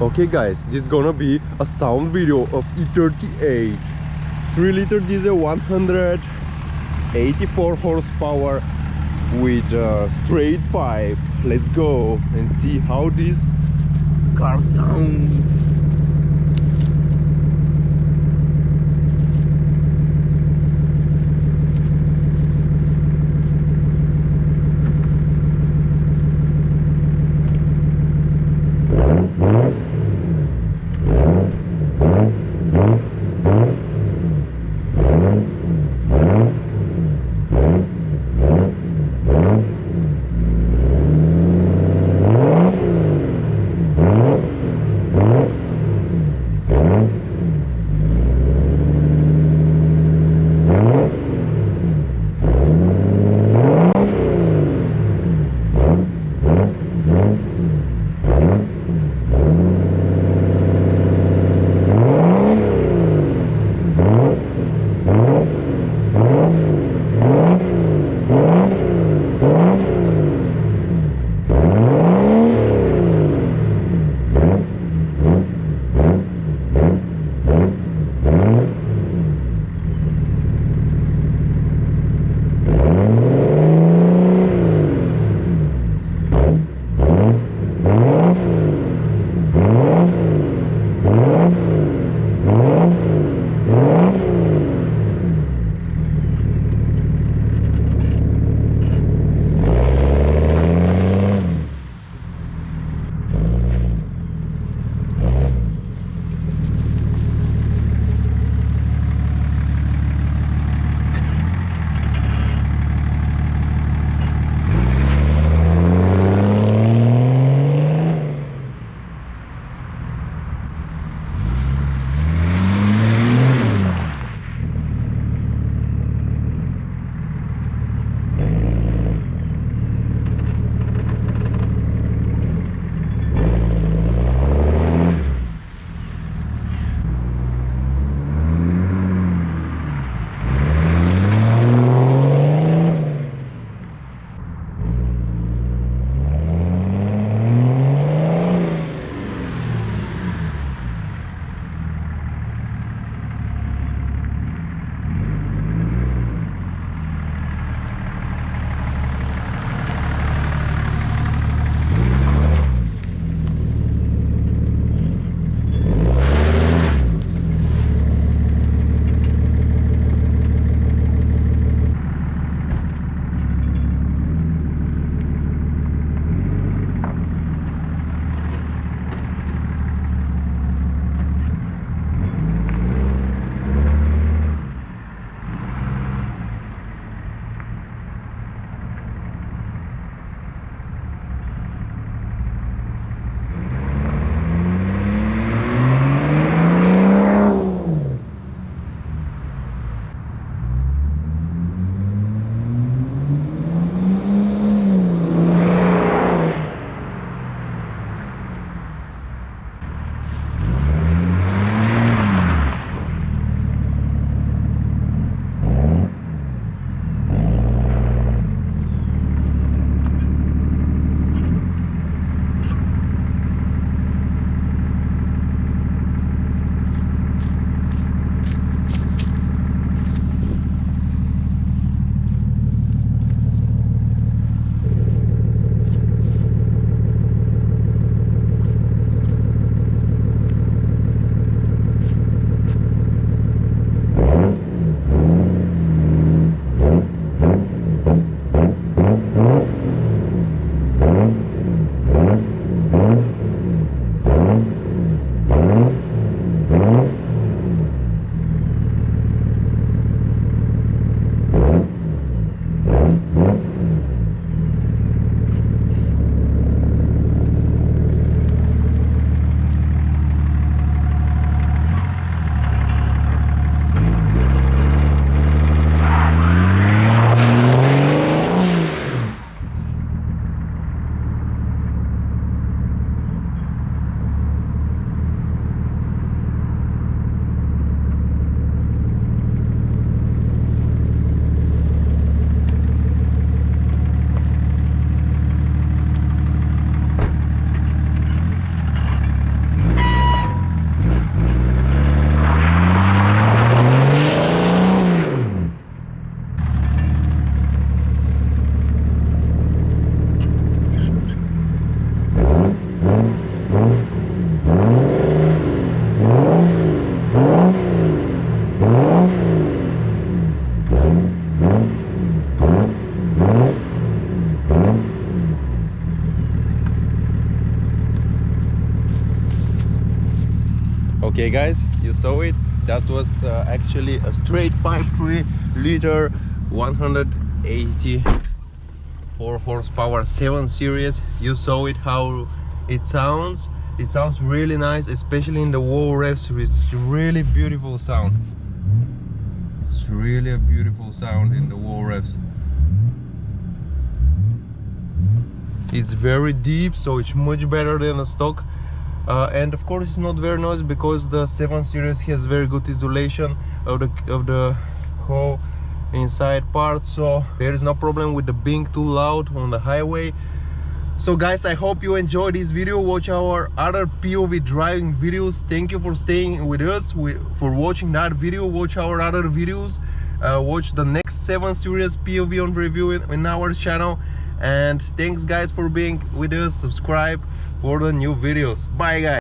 Okay guys, this is gonna be a sound video of E38 3-liter diesel, 184 horsepower with a straight pipe. Let's go and see how this car sounds. Okay guys, you saw it. That was actually a straight pipe 3-liter 184 horsepower 7 series. You saw it, how it sounds. It sounds really nice, especially in the wall revs. It's really beautiful sound. It's really a beautiful sound in the wall revs. It's very deep, so it's much better than the stock. And of course it's not very noisy because the 7 series has very good isolation of the whole inside part, so there is no problem with the being too loud on the highway. So guys, I hope you enjoyed this video. Watch our other POV driving videos. Thank you for staying with us, for watching that video. Watch our other videos. Watch the next 7 series POV on review in our channel. And thanks guys for being with us. Subscribe for the new videos. Bye guys.